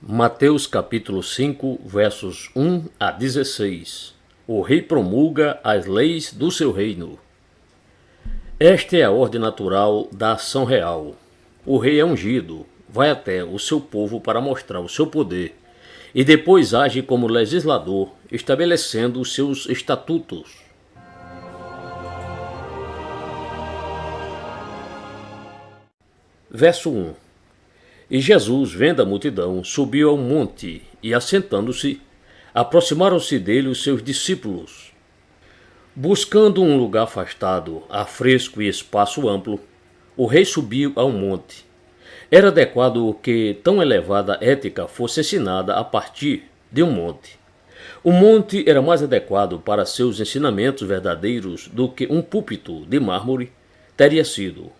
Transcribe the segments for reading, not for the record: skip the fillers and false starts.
Mateus capítulo 5, versos 1 a 16. O rei promulga as leis do seu reino. Esta é a ordem natural da ação real. O rei é ungido, vai até o seu povo para mostrar o seu poder e depois age como legislador, estabelecendo os seus estatutos. Verso 1. E Jesus, vendo a multidão, subiu ao monte e, assentando-se, aproximaram-se dele os seus discípulos. Buscando um lugar afastado, a fresco e espaço amplo, o rei subiu ao monte. Era adequado que tão elevada ética fosse ensinada a partir de um monte. O monte era mais adequado para seus ensinamentos verdadeiros do que um púlpito de mármore teria sido.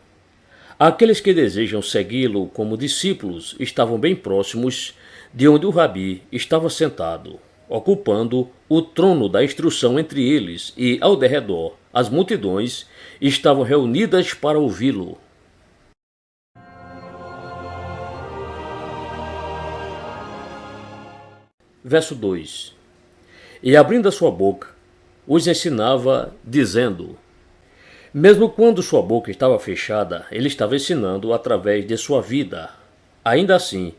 Aqueles que desejam segui-lo como discípulos estavam bem próximos de onde o rabi estava sentado, ocupando o trono da instrução entre eles, e ao derredor as multidões estavam reunidas para ouvi-lo. Verso 2. E abrindo a sua boca, os ensinava, dizendo: mesmo quando sua boca estava fechada, ele estava ensinando através de sua vida. Ainda assim,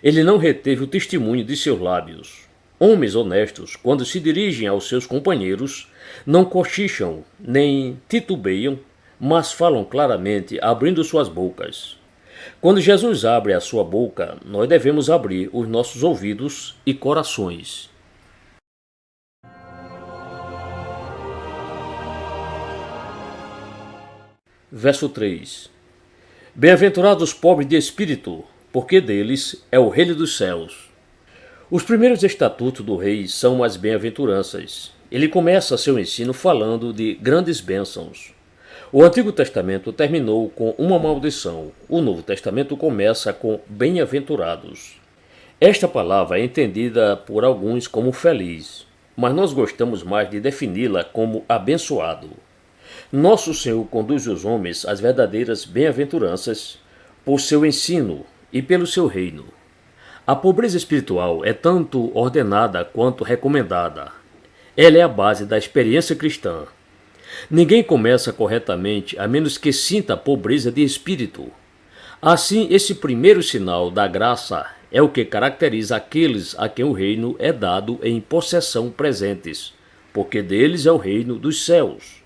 ele não reteve o testemunho de seus lábios. Homens honestos, quando se dirigem aos seus companheiros, não cochicham nem titubeiam, mas falam claramente, abrindo suas bocas. Quando Jesus abre a sua boca, nós devemos abrir os nossos ouvidos e corações. Verso 3. Bem-aventurados os pobres de espírito, porque deles é o reino dos céus. Os primeiros estatutos do rei são as bem-aventuranças. Ele começa seu ensino falando de grandes bênçãos. O Antigo Testamento terminou com uma maldição. O Novo Testamento começa com bem-aventurados. Esta palavra é entendida por alguns como feliz, mas nós gostamos mais de defini-la como abençoado. Nosso Senhor conduz os homens às verdadeiras bem-aventuranças por seu ensino e pelo seu reino. A pobreza espiritual é tanto ordenada quanto recomendada. Ela é a base da experiência cristã. Ninguém começa corretamente a menos que sinta a pobreza de espírito. Assim, esse primeiro sinal da graça é o que caracteriza aqueles a quem o reino é dado em possessão presentes, porque deles é o reino dos céus.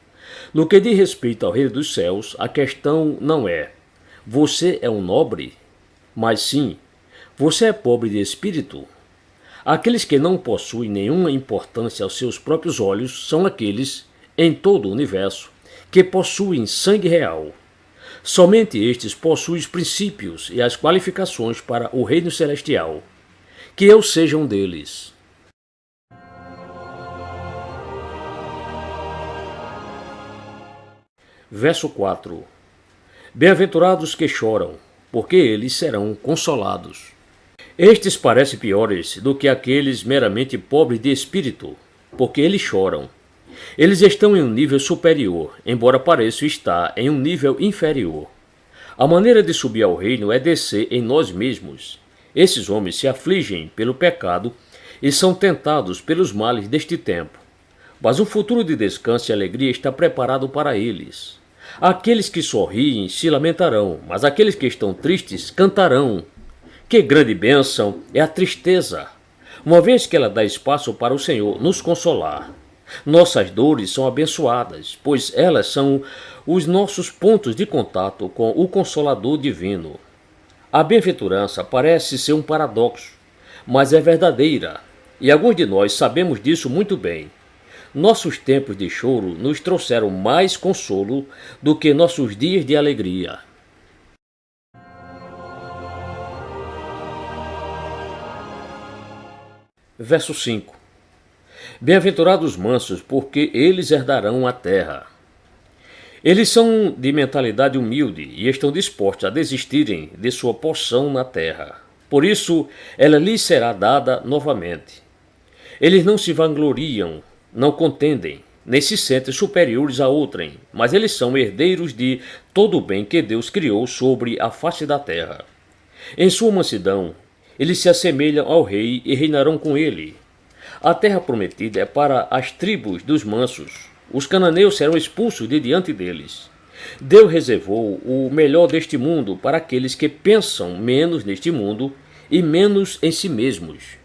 No que diz respeito ao reino dos céus, a questão não é: você é um nobre? Mas sim, você é pobre de espírito? Aqueles que não possuem nenhuma importância aos seus próprios olhos são aqueles, em todo o universo, que possuem sangue real. Somente estes possuem os princípios e as qualificações para o reino celestial. Que eu seja um deles. Verso 4. Bem-aventurados que choram, porque eles serão consolados. Estes parecem piores do que aqueles meramente pobres de espírito, porque eles choram. Eles estão em um nível superior, embora pareçam estar em um nível inferior. A maneira de subir ao reino é descer em nós mesmos. Esses homens se afligem pelo pecado e são tentados pelos males deste tempo. Mas um futuro de descanso e alegria está preparado para eles. Aqueles que sorriem se lamentarão, mas aqueles que estão tristes cantarão. Que grande bênção é a tristeza, uma vez que ela dá espaço para o Senhor nos consolar. Nossas dores são abençoadas, pois elas são os nossos pontos de contato com o Consolador Divino. A bem-aventurança parece ser um paradoxo, mas é verdadeira, e alguns de nós sabemos disso muito bem. Nossos tempos de choro nos trouxeram mais consolo do que nossos dias de alegria. Verso 5. Bem-aventurados os mansos, porque eles herdarão a terra. Eles são de mentalidade humilde e estão dispostos a desistirem de sua porção na terra. Por isso, ela lhes será dada novamente. Eles não se vangloriam, não contendem, nem se sentem superiores a outrem, mas eles são herdeiros de todo o bem que Deus criou sobre a face da terra. Em sua mansidão, Eles se assemelham ao rei e reinarão com ele. A terra prometida é para as tribos dos mansos. Os cananeus serão expulsos de diante deles. Deus reservou o melhor deste mundo para aqueles que pensam menos neste mundo e menos em si mesmos.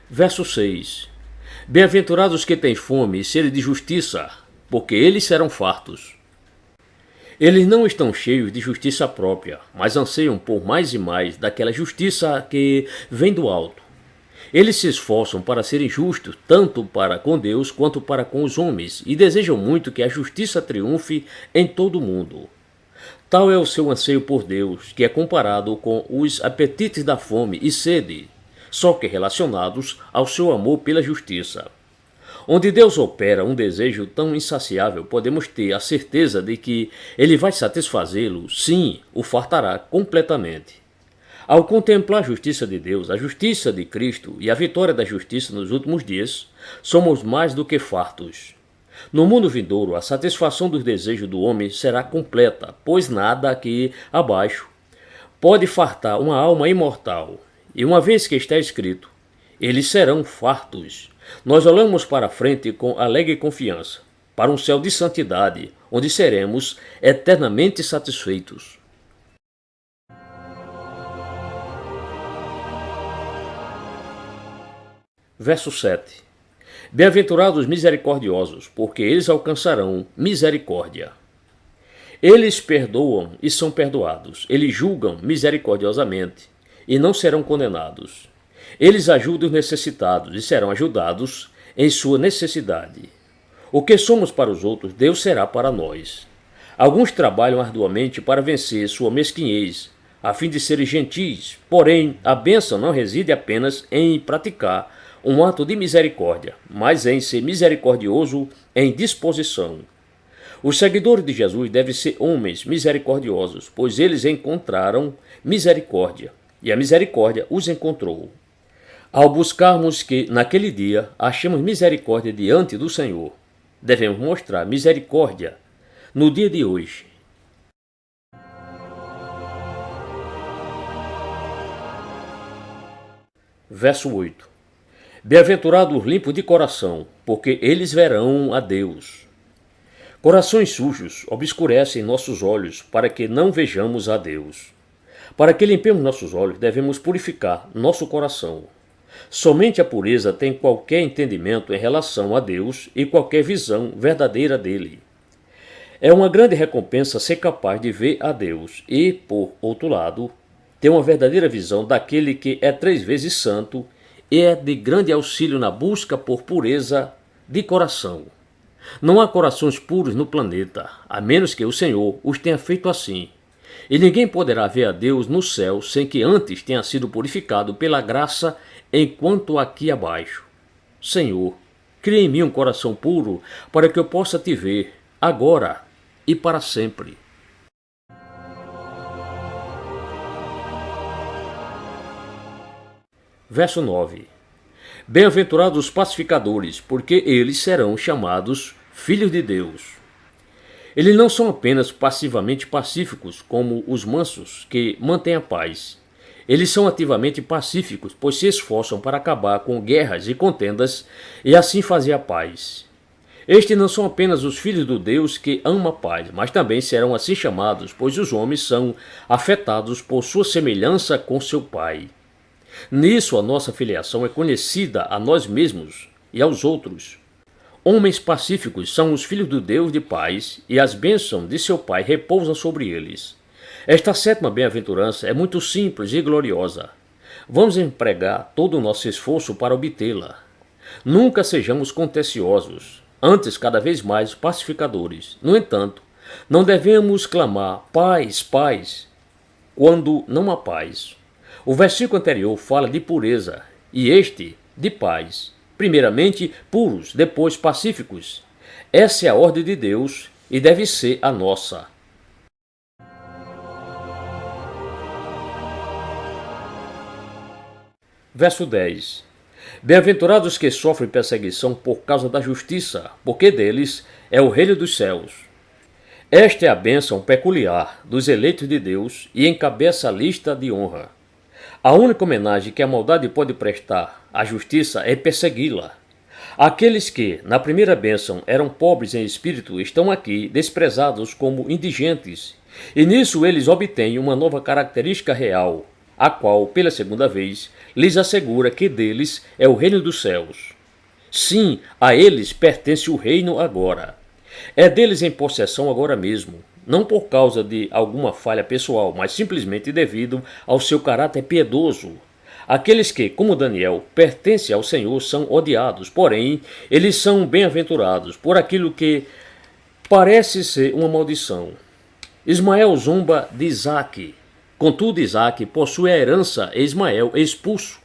Verso 6. Bem-aventurados que têm fome e sede de justiça, porque eles serão fartos. Eles não estão cheios de justiça própria, mas anseiam por mais e mais daquela justiça que vem do alto. Eles se esforçam para serem justos, tanto para com Deus quanto para com os homens, e desejam muito que a justiça triunfe em todo o mundo. Tal é o seu anseio por Deus, que é comparado com os apetites da fome e sede, só que relacionados ao seu amor pela justiça. Onde Deus opera um desejo tão insaciável, podemos ter a certeza de que Ele vai satisfazê-lo, sim, o fartará completamente. Ao contemplar a justiça de Deus, a justiça de Cristo e a vitória da justiça nos últimos dias, somos mais do que fartos. No mundo vindouro, a satisfação dos desejos do homem será completa, pois nada aqui abaixo pode fartar uma alma imortal. E uma vez que está escrito, eles serão fartos, nós olhamos para a frente com alegre confiança, para um céu de santidade, onde seremos eternamente satisfeitos. Verso 7. Bem-aventurados misericordiosos, porque eles alcançarão misericórdia. Eles perdoam e são perdoados. Eles julgam misericordiosamente e não serão condenados. Eles ajudam os necessitados e serão ajudados em sua necessidade. O que somos para os outros, Deus será para nós. Alguns trabalham arduamente para vencer sua mesquinhez, a fim de serem gentis, porém a bênção não reside apenas em praticar um ato de misericórdia, mas em ser misericordioso em disposição. Os seguidores de Jesus devem ser homens misericordiosos, pois eles encontraram misericórdia, e a misericórdia os encontrou. Ao buscarmos que, naquele dia, achemos misericórdia diante do Senhor, devemos mostrar misericórdia no dia de hoje. Verso 8. Bem-aventurados limpos de coração, porque eles verão a Deus. Corações sujos obscurecem nossos olhos para que não vejamos a Deus. Para que limpemos nossos olhos, devemos purificar nosso coração. Somente a pureza tem qualquer entendimento em relação a Deus e qualquer visão verdadeira dele. É uma grande recompensa ser capaz de ver a Deus e, por outro lado, ter uma verdadeira visão daquele que é 3 vezes santo e é de grande auxílio na busca por pureza de coração. Não há corações puros no planeta, a menos que o Senhor os tenha feito assim. E ninguém poderá ver a Deus no céu sem que antes tenha sido purificado pela graça enquanto aqui abaixo. Senhor, cria em mim um coração puro para que eu possa te ver, agora e para sempre. Verso 9. Bem-aventurados os pacificadores, porque eles serão chamados filhos de Deus. Eles não são apenas passivamente pacíficos, como os mansos, que mantêm a paz. Eles são ativamente pacíficos, pois se esforçam para acabar com guerras e contendas e assim fazer a paz. Estes não são apenas os filhos do Deus que ama a paz, mas também serão assim chamados, pois os homens são afetados por sua semelhança com seu Pai. Nisso a nossa filiação é conhecida a nós mesmos e aos outros. Homens pacíficos são os filhos do Deus de paz e as bênçãos de seu Pai repousam sobre eles. Esta 7ª bem-aventurança é muito simples e gloriosa. Vamos empregar todo o nosso esforço para obtê-la. Nunca sejamos contenciosos, antes cada vez mais pacificadores. No entanto, não devemos clamar paz, paz, quando não há paz. O versículo anterior fala de pureza e este de paz. Primeiramente puros, depois pacíficos. Essa é a ordem de Deus e deve ser a nossa. Verso 10. Bem-aventurados que sofrem perseguição por causa da justiça, porque deles é o reino dos céus. Esta é a bênção peculiar dos eleitos de Deus e encabeça a lista de honra. A única homenagem que a maldade pode prestar à justiça é persegui-la. Aqueles que, na primeira bênção, eram pobres em espírito, estão aqui desprezados como indigentes, e nisso eles obtêm uma nova característica real, a qual, pela segunda vez, lhes assegura que deles é o reino dos céus. Sim, a eles pertence o reino agora. É deles em possessão agora mesmo, não por causa de alguma falha pessoal, mas simplesmente devido ao seu caráter piedoso. Aqueles que, como Daniel, pertencem ao Senhor são odiados, porém, eles são bem-aventurados por aquilo que parece ser uma maldição. Ismael zomba de Isaque. Contudo, Isaque possui a herança e Ismael é expulso.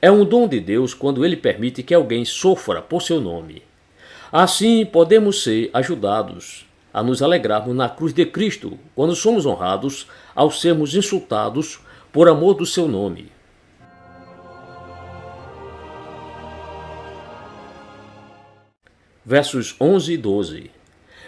É um dom de Deus quando ele permite que alguém sofra por seu nome. Assim, podemos ser ajudados a nos alegrarmos na cruz de Cristo, quando somos honrados ao sermos insultados por amor do seu nome. Versos 11 e 12.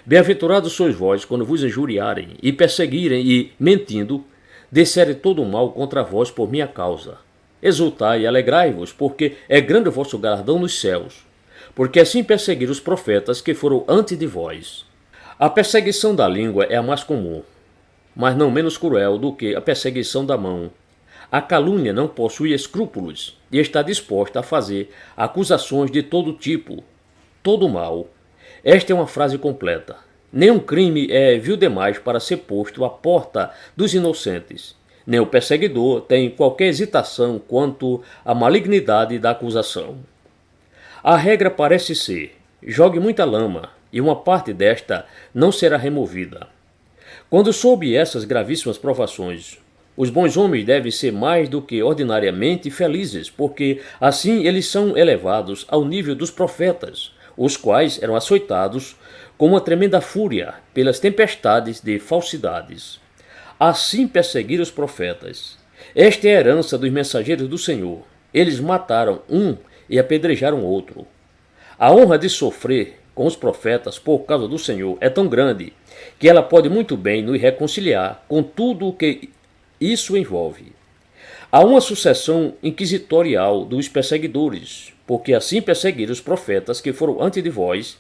Bem-aventurados sois vós quando vos injuriarem e perseguirem e, mentindo, disserem todo o mal contra vós por minha causa. Exultai e alegrai-vos, porque é grande o vosso galardão nos céus, porque assim perseguiram os profetas que foram antes de vós. A perseguição da língua é a mais comum, mas não menos cruel do que a perseguição da mão. A calúnia não possui escrúpulos e está disposta a fazer acusações de todo tipo, todo mal. Esta é uma frase completa. Nenhum crime é vil demais para ser posto à porta dos inocentes. Nem o perseguidor tem qualquer hesitação quanto à malignidade da acusação. A regra parece ser: jogue muita lama, e uma parte desta não será removida. Quando sob essas gravíssimas provações, os bons homens devem ser mais do que ordinariamente felizes, porque assim eles são elevados ao nível dos profetas, os quais eram açoitados com uma tremenda fúria pelas tempestades de falsidades. Assim perseguiram os profetas. Esta é a herança dos mensageiros do Senhor. Eles mataram um e apedrejaram outro. A honra de sofrer com os profetas por causa do Senhor é tão grande que ela pode muito bem nos reconciliar com tudo o que isso envolve. Há uma sucessão inquisitorial dos perseguidores, porque assim perseguiram os profetas que foram antes de vós,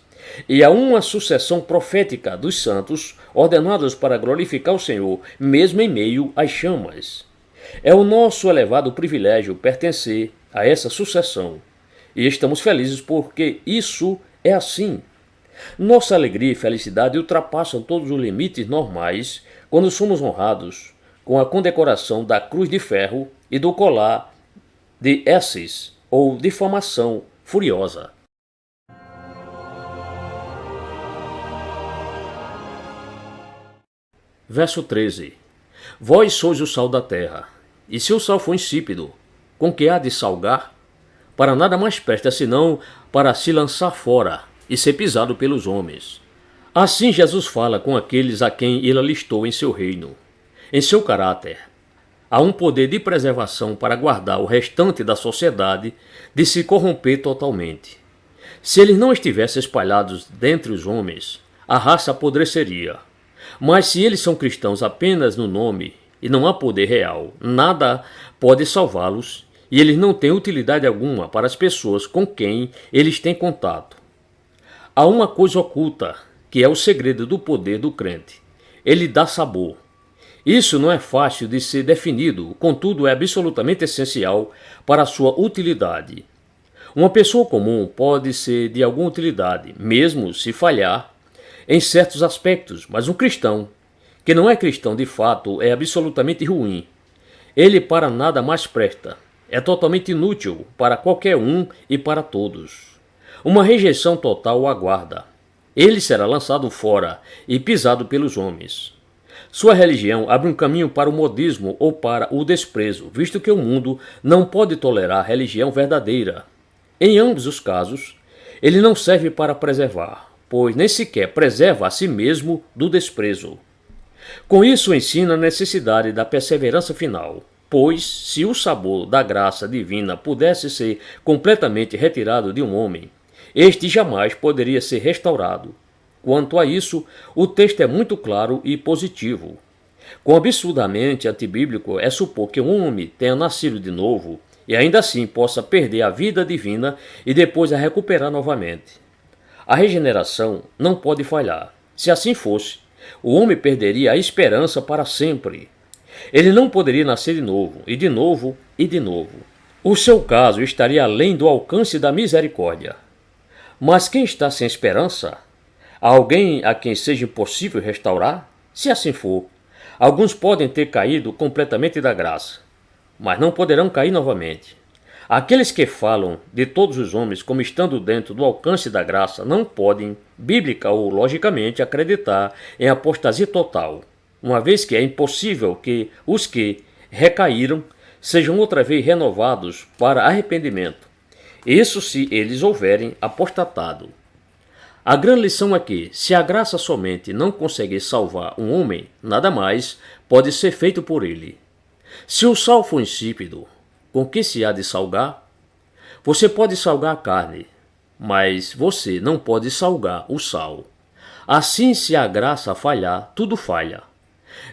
e há uma sucessão profética dos santos, ordenados para glorificar o Senhor, mesmo em meio às chamas. É o nosso elevado privilégio pertencer a essa sucessão, e estamos felizes porque isso é assim. Nossa alegria e felicidade ultrapassam todos os limites normais quando somos honrados com a condecoração da cruz de ferro e do colar de Esses, ou difamação furiosa. Verso 13. Vós sois o sal da terra, e se o sal for insípido, com que há de salgar? Para nada mais presta senão para se lançar fora e ser pisado pelos homens. Assim Jesus fala com aqueles a quem ele alistou em seu reino. Em seu caráter, há um poder de preservação para guardar o restante da sociedade de se corromper totalmente. Se eles não estivessem espalhados dentre os homens, a raça apodreceria. Mas se eles são cristãos apenas no nome e não há poder real, nada pode salvá-los e eles não têm utilidade alguma para as pessoas com quem eles têm contato. Há uma coisa oculta, que é o segredo do poder do crente. Ele dá sabor. Isso não é fácil de ser definido, contudo é absolutamente essencial para a sua utilidade. Uma pessoa comum pode ser de alguma utilidade, mesmo se falhar em certos aspectos, mas um cristão, que não é cristão de fato, é absolutamente ruim. Ele para nada mais presta. É totalmente inútil para qualquer um e para todos. Uma rejeição total o aguarda. Ele será lançado fora e pisado pelos homens. Sua religião abre um caminho para o modismo ou para o desprezo, visto que o mundo não pode tolerar religião verdadeira. Em ambos os casos, ele não serve para preservar, pois nem sequer preserva a si mesmo do desprezo. Com isso ensina a necessidade da perseverança final, pois se o sabor da graça divina pudesse ser completamente retirado de um homem, este jamais poderia ser restaurado. Quanto a isso, o texto é muito claro e positivo. Quão absurdamente antibíblico é supor que um homem tenha nascido de novo e ainda assim possa perder a vida divina e depois a recuperar novamente. A regeneração não pode falhar. Se assim fosse, o homem perderia a esperança para sempre. Ele não poderia nascer de novo, e de novo, e de novo. O seu caso estaria além do alcance da misericórdia. Mas quem está sem esperança? Há alguém a quem seja impossível restaurar? Se assim for, alguns podem ter caído completamente da graça, mas não poderão cair novamente. Aqueles que falam de todos os homens como estando dentro do alcance da graça não podem, bíblica ou logicamente, acreditar em apostasia total, uma vez que é impossível que os que recaíram sejam outra vez renovados para arrependimento. Isso se eles houverem apostatado. A grande lição é que, se a graça somente não conseguir salvar um homem, nada mais pode ser feito por ele. Se o sal for insípido, com que se há de salgar? Você pode salgar a carne, mas você não pode salgar o sal. Assim, se a graça falhar, tudo falha.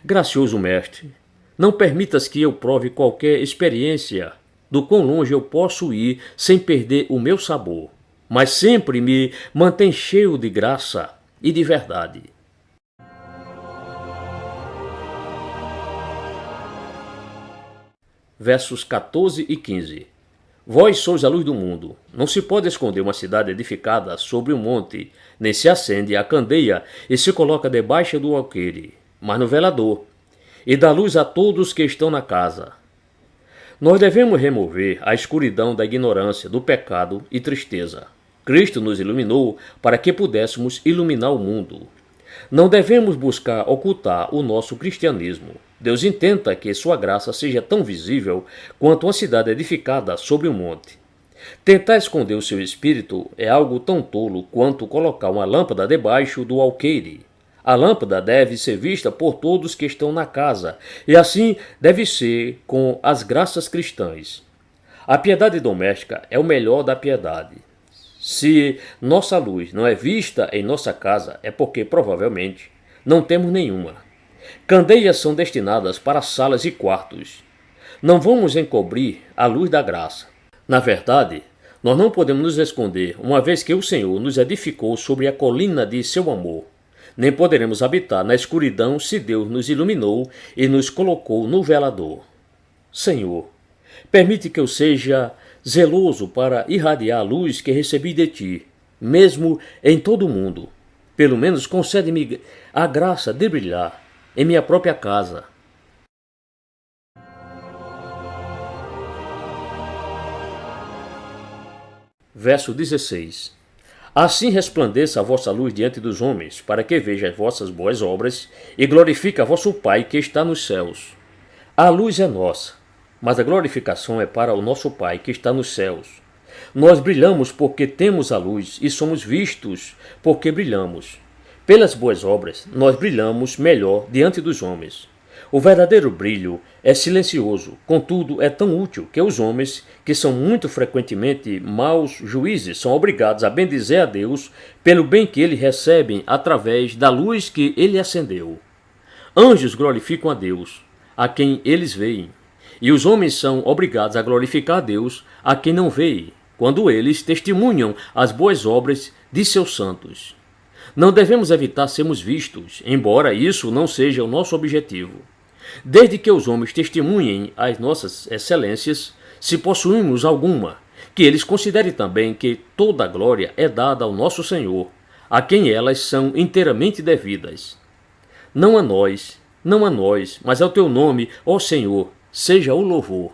Gracioso mestre, não permitas que eu prove qualquer experiência do quão longe eu posso ir sem perder o meu sabor, mas sempre me mantém cheio de graça e de verdade. Versos 14 e 15. Vós sois a luz do mundo. Não se pode esconder uma cidade edificada sobre um monte, nem se acende a candeia e se coloca debaixo do alqueire, mas no velador, e dá luz a todos que estão na casa. Nós devemos remover a escuridão da ignorância, do pecado e tristeza. Cristo nos iluminou para que pudéssemos iluminar o mundo. Não devemos buscar ocultar o nosso cristianismo. Deus intenta que sua graça seja tão visível quanto uma cidade edificada sobre um monte. Tentar esconder o seu espírito é algo tão tolo quanto colocar uma lâmpada debaixo do alqueire. A lâmpada deve ser vista por todos que estão na casa, e assim deve ser com as graças cristãs. A piedade doméstica é o melhor da piedade. Se nossa luz não é vista em nossa casa, é porque, provavelmente, não temos nenhuma. Candeias são destinadas para salas e quartos. Não vamos encobrir a luz da graça. Na verdade, nós não podemos nos esconder, uma vez que o Senhor nos edificou sobre a colina de seu amor. Nem poderemos habitar na escuridão se Deus nos iluminou e nos colocou no velador. Senhor, permite que eu seja zeloso para irradiar a luz que recebi de ti, mesmo em todo o mundo. Pelo menos concede-me a graça de brilhar em minha própria casa. Verso 16. Assim resplandeça a vossa luz diante dos homens, para que vejam as vossas boas obras e glorifique a vosso Pai que está nos céus. A luz é nossa, mas a glorificação é para o nosso Pai que está nos céus. Nós brilhamos porque temos a luz e somos vistos porque brilhamos. Pelas boas obras, nós brilhamos melhor diante dos homens. O verdadeiro brilho é silencioso, contudo é tão útil que os homens, que são muito frequentemente maus juízes, são obrigados a bendizer a Deus pelo bem que eles recebem através da luz que ele acendeu. Anjos glorificam a Deus, a quem eles veem, e os homens são obrigados a glorificar a Deus, a quem não veem, quando eles testemunham as boas obras de seus santos. Não devemos evitar sermos vistos, embora isso não seja o nosso objetivo. Desde que os homens testemunhem as nossas excelências, se possuímos alguma, que eles considerem também que toda a glória é dada ao nosso Senhor, a quem elas são inteiramente devidas. Não a nós, mas ao teu nome, ó Senhor, seja o louvor.